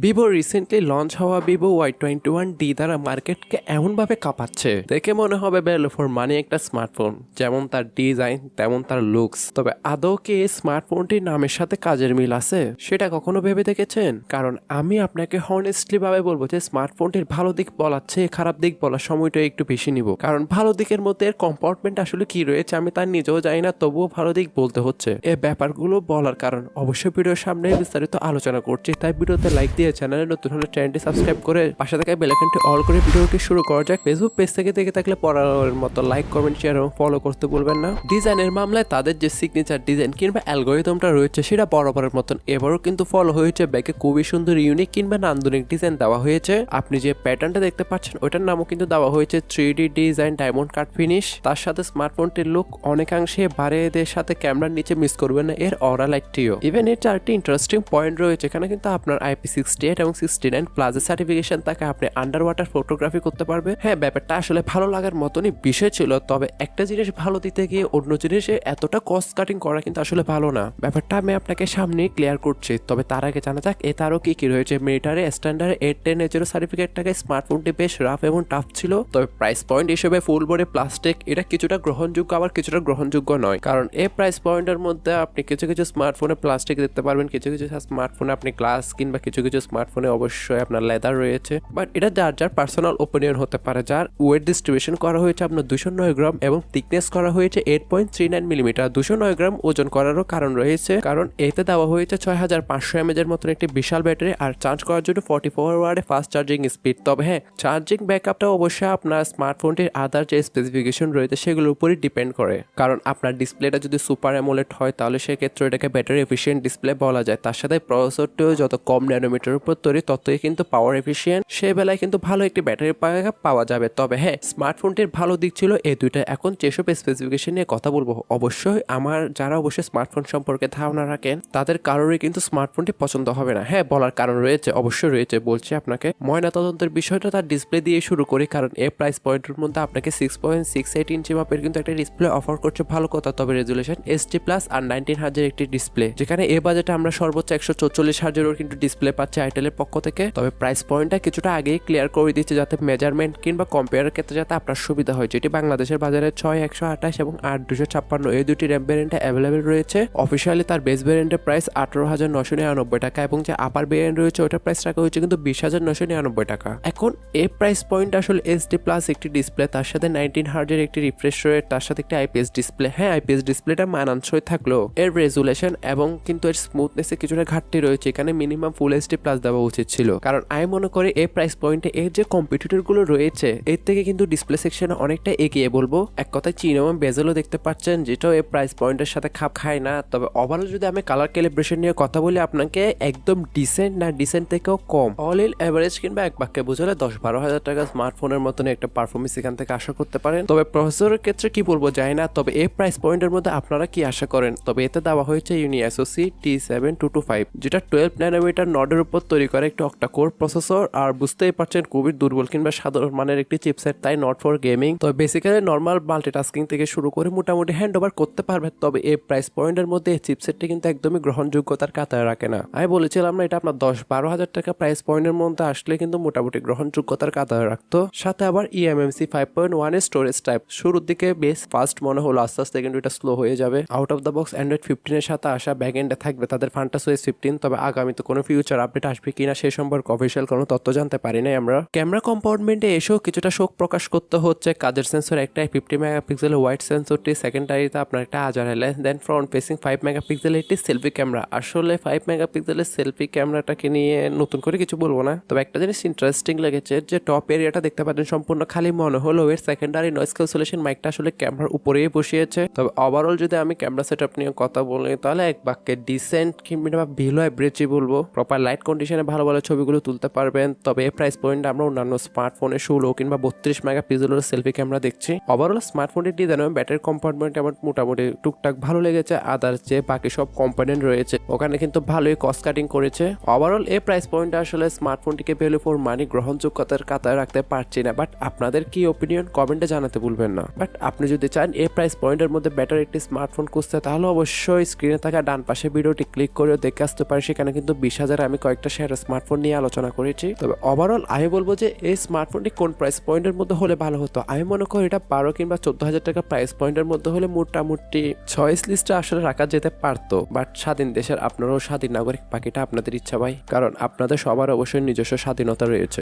Vivo recently launch হওয়া Vivo Y21D দ্বারা মার্কেটকে এমনভাবে কাঁপাচ্ছে দেখে মনে হবে ভ্যালু ফর মানি একটা স্মার্টফোন, যেমন তার ডিজাইন তেমন তার লুকস। তবে আদৌ কি এই স্মার্টফোনটির নামের সাথে কাজের মিল আছে সেটা কখনো ভেবে দেখেছেন? কারণ আমি আপনাকে হনেস্টলি ভাবে বলবো যে স্মার্টফোনটির ভালো দিক বলার চেয়ে খারাপ দিক বলার সময়টা একটু বেশি নিব, কারণ ভালো দিকের মধ্যে এর কম্পার্টমেন্ট আসলে কি রয়েছে আমি তার নিজেও জানি না, তবুও ভালো দিক বলতে হচ্ছে। এই ব্যাপারগুলো বলার কারণ অবশ্যই ভিডিওর সামনে বিস্তারিত আলোচনা করছি, তাই ভিডিওতে লাইক দিয়ে চ্যানেলে নতুন হলে চ্যানেলটি সাবস্ক্রাইব করে পাশে থাকা বেল আইকনটি অল করে ভিডিওটি শুরু করা যাক। ফেসবুক পেজ থেকে দেখে থাকলে পড়ার মতো লাইক কমেন্ট শেয়ার এবং ফলো করতে ভুলবেন না। ডিজাইনের মামলায় তাদের যে সিগনেচার ডিজাইন কিংবা অ্যালগরিদমটা রয়েছে সেটা বরাবরের মতন এবারও কিন্তু ফলো হয়েছে। ব্যাকে খুবই সুন্দর ইউনিক কিংবা নান্দনিক ডিজাইন দেওয়া হয়েছে। আপনি যে প্যাটার্নটা দেখতে পাচ্ছেন ওইটার নামও কিন্তু দেওয়া হয়েছে 3D design diamond cut finish. তার সাথে স্মার্টফোনটির লুক অনেকাংশে বাড়ে, এদের সাথে ক্যামেরার নিচে মিস করবেন না এর অরা লাইটটিও। ইভেন এর চারটি ইন্টারেস্টিং পয়েন্ট রয়েছে। এখানে কিন্তু আপনার IP68 এবং 69 প্লাজা সার্টিফিকেশন থাকে, আপনি আন্ডার ওয়াটার ফটোগ্রাফি করতে পারবে। হ্যাঁ, ব্যাপারটা আসলে ভালো লাগার মতনই বিষয় ছিল, তবে একটা জিনিস ভালো দিতে গিয়ে অন্য জিনিসে এতটা কস্ট কাটিং করা কিন্তু আসলে ভালো না। ব্যাপারটা আমি আপনাকে সামনে ক্লিয়ার করছি, তবে তার আগে জানা যাক এ তারও কি কি রয়েছে। মিলিটারি স্ট্যান্ডার্ড 810 সার্টিফিকেট থাকে। স্মার্টফোনটি বেশ রাফ এবং টাফ ছিল, তবে প্রাইস পয়েন্ট হিসেবে ফুল বডি প্লাস্টিক এটা কিছুটা গ্রহণযোগ্য আবার কিছুটা গ্রহণযোগ্য নয়, কারণ এই প্রাইস পয়েন্টের মধ্যে আপনি কিছু কিছু স্মার্টফোনে প্লাস্টিক দেখতে পারবেন, কিছু কিছু স্মার্টফোনে আপনি গ্লাস কিংবা কিছু কিছু স্মার্টফোনে অবশ্যই আপনার লেদার রয়েছে। বাট এটা যার যার পার্সোনাল ওপিনিয়ন হতে পারে। যার ওয়েট ডিস্ট্রিবিউশন করা হয়েছে আপনার 209 গ্রাম এবং থিকনেস করা হয়েছে 8.39 মিলিমিটার। 209 গ্রাম ওজন করারও কারণ রয়েছে, কারণ এতে দেওয়া হয়েছে 6500 mAh এর মতন একটি বিশাল ব্যাটারি আর চার্জ করার জন্য 44 ওয়াটের ফাস্ট চার্জিং স্পিড। তবে হ্যাঁ, চার্জিং ব্যাকআপটা অবশ্যই আপনার স্মার্টফোনটির আদার যে স্পেসিফিকেশন রয়েছে সেগুলোর উপরই ডিপেন্ড করে। কারণ আপনার ডিসপ্লেটা যদি সুপার অ্যামোলেড হয় তাহলে সেক্ষেত্রে এটাকে ব্যাটারি এফিশিয়েন্ট ডিসপ্লে বলা যায়। তার সাথে প্রসেসরটিও যত কম ন্যানোমিটারের উপর তৈরি ততই কিন্তু পাওয়ার এফিশিয়েন্ট, সে বেলায় কিন্তু ভালো একটি ব্যাটারি ব্যাকআপ পাওয়া যাবে। তবে হ্যাঁ, স্মার্টফোনটির ভালো দিক ছিল এই দুইটা। এখন যেসব স্পেসিফিকেশন নিয়ে কথা বলবো, অবশ্যই আমার যারা অবশ্যই স্মার্টফোন সম্পর্কে ধারণা রাখেন তাদের কারোরই কিন্তু স্মার্টফোনটি পছন্দ হবে না। হ্যাঁ, বলার কারণ রয়েছে, অবশ্যই রয়েছে। বলছি আপনাকে ময়না তদন্তের বিষয়টা তার ডিসপ্লে দিয়ে শুরু করি, কারণ এই প্রাইস পয়েন্টের মধ্যে আপনাকে 6.68 ইঞ্চি মাপের কিন্তু একটা ডিসপ্লে অফার করছে, ভালো কথা। তবে রেজুলেশন HD+ আর 19 হার্জের একটি ডিসপ্লে, যেখানে এই বাজেটে আমরা সর্বোচ্চ 144 হার্জেরও কিন্তু ডিসপ্লে পাচ্ছি আইটেলের পক্ষ থেকে। তবে প্রাইস পয়েন্টটা কিছুটা আগেই ক্লিয়ার করে দিচ্ছে যাতে মেজারমেন্ট কিংবা কম্পেয়ারের ক্ষেত্রে যাতে আপনার সুবিধা হয়। যেটি বাংলাদেশের বাজারে 6128 এবং 8256 এই দুটি র্যাম ভ্যারিয়েন্টে অ্যাভেলেবেল রয়েছে। অফিসিয়ালি তার বেস ভ্যারিয়েন্টের প্রাইস 18,999 টাকা এবং যে আপার ভ্যারিয়েন্ট রয়েছে ওটার প্রাইস রাখা হয়েছে কিন্তু 20,999 টাকা। এখন এই প্রাইস পয়েন্ট আসলে HD+ একটি ডিসপ্লে, তার সাথে 19 হার্জের একটি রিফ্রেশ রেট, তার সাথে একটি IPS ডিসপ্লে। হ্যাঁ, IPS ডিসপ্লেটা মানানসই থাকলেও এর রেজুলেশন এবং কিন্তু এর স্মুথনেসে কিছুটা ঘাটতি রয়েছে। এখানে মিনিমাম ফুল HD+ দেওয়া উচিত ছিল, কারণ আমি মনে করি এই প্রাইস পয়েন্টে এর যে কম্পিটিটর গুলো রয়েছে এর থেকে কিন্তু ডিসপ্লে সেকশনে অনেকটা এগিয়ে বলবো। এক কথায় চিনামা বেজেলও দেখতে পাচ্ছেন, যেটাও এই প্রাইস পয়েন্টের সাথে খাপ খায় না। তবে ওভারঅল যদি আমি কালার ক্যালিব্রেশন নিয়ে কথা বলি, আপনাকে একদম ডিসেন্ট না ডিসেন্ট থেকেও কম, অল ইন এভারেজ কিংবা এক বাক্যে বুঝলে 10-12 হাজার টাকা স্মার্টফোনের মতন একটা পারফরমেন্স এখান থেকে আশা করতে পারেন। তবে প্রসেসরের ক্ষেত্রে কি বলবো জানি না, তবে এই প্রাইস পয়েন্টের মধ্যে আপনারা কি আশা করেন? তবে এতে দেওয়া হয়েছে UniSoC T7225, যেটা 12 ন্যানোমিটার নডের উপর তৈরি করে একটি অক্টা কোর প্রসেসর। আর বুঝতেই পারছেন খুবই দুর্বল কিংবা সাধারণ মানের একটি চিপসেট, তাই নট ফর গেমিং। তবে বেসিক্যালি নর্মাল মাল্টিটাস্কিং থেকে শুরু করে মোটামুটি হ্যান্ড ওভার করতে পারবে। তবে এই প্রাইস পয়েন্টের মধ্যে এই চিপসেটটি কিন্তু একদমই গ্রহণযোগ্যতার কাতারে রাখে না। আমি বলেছিলাম না, এটা আপনার 10-12 হাজার টাকা প্রাইস পয়েন্টের মধ্যে আসলে কিন্তু মোটামুটি গ্রহণযোগ্যতার কাতারে রাখতো। সাথে আবার eMMC 5.1 এর স্টোরেজ টাইপ। শুরুর দিকে বেশ ফাস্ট মনে হলো, আস্তে আস্তে কিন্তু এটা স্লো হয়ে যাবে। Out of the box Android 15 এর সাথে আসা ব্যাক এন্ডে থাকবে তাদের FantasOS 15। তবে আগামীতে কোনো ফিউচার আপডেট আসবে কিনা সে সম্পর্কে অফিসিয়াল কোনো তথ্য জানতে পারি নাই আমরা। ক্যামেরা কম্পার্টমেন্টে এসেও কিছুটা শোক প্রকাশ করতে হচ্ছে। কাজের সেন্সর একটাই 50 মেগাপিক্সেলের ওয়াইড সেন্সরটি, সেকেন্ডারিতে আপনার একটা আজারে লেন্স, দেন ফ্রন্ট ফেসিং 5 মেগাপিক্সেলের একটি সেলফি ক্যামেরা। আসলে 5 মেগাপিক্সেলের সেলফি ক্যামেরাটাকে নিয়ে নতুন করে কিছু বলবো না, তবে একটা জিনিস ইন্টারেস্টিং লেগেছে যে টপ এরিয়াটা দেখতে পাচ্ছেন সম্পূর্ণ খালি মনে হলো এর সেকেন্ডারি নয়েজ ক্যান্সেলেশন মাইকটা আসলে ক্যামেরার উপরেই বসিয়েছে। তবে ওভারঅল যদি আমি ক্যামেরা সেটআপ নিয়ে কথা বলি তাহলে এক বাক্যে ডিসেন্ট কিংবা বিলো অ্যাভারেজই বলবো। প্রপার লাইট কন্ডিশনে ভালো ভালো ছবিগুলো তুলতে পারবেন। তবে এই প্রাইস পয়েন্ট আমরা অন্যান্য স্মার্টফোনে 16 কিংবা 32 মেগাপিক্সেলের সেলফি ক্যামেরা দেখছি। ওভারঅল স্মার্টফোনটির ডিজাইন এবং ব্যাটারি কম্পার্টমেন্ট আমার মোটামুটি টুকটাক ভালো লেগেছে। আদার যে বাকি সব কম্পোনেন্ট রয়েছে ওখানে কিন্তু ভালোই কস্ট কাটিং করেছে। ওভারঅল এই প্রাইস পয়েন্টে আসলে স্মার্টফোনটিকে ভ্যালু ফর মানি গ্রহণযোগ্যতার কাতারে রাখতে পারছি না। বাট আপনাদের কি ওপিনিয়ন কমেন্টে জানাতে ভুলবেন না। বাট আপনি যদি চান এই প্রাইস পয়েন্টের মধ্যে বেটার একটি স্মার্টফোন খুঁজতে, তাহলে অবশ্যই স্ক্রিনে থাকা ডান পাশে ভিডিওটি ক্লিক করে দেখে আসতে পারি। সেখানে কিন্তু 20,000 আমি কয়েকটা সেরা স্মার্টফোন নিয়ে আলোচনা করেছি। তবে ওভারঅল আমি বলবো যে এই স্মার্টফোনটি কোন প্রাইস পয়েন্টের মধ্যে হলে ভালো হতো, আমি মনে করি এটা 12 কিংবা 14,000 টাকা প্রাইস পয়েন্টের মধ্যে হলে মোটামুটি চয়েস লিস্টে আসলে রাখা যেতে পারতো। বাট স্বাধীন দেশের আপনারাও স্বাধীন নাগরিক, বাকিটা আপনাদের ইচ্ছা ভাই, কারণ আপনাদের সবার অবশ্যই নিজস্ব স্বাধীনতা রয়েছে।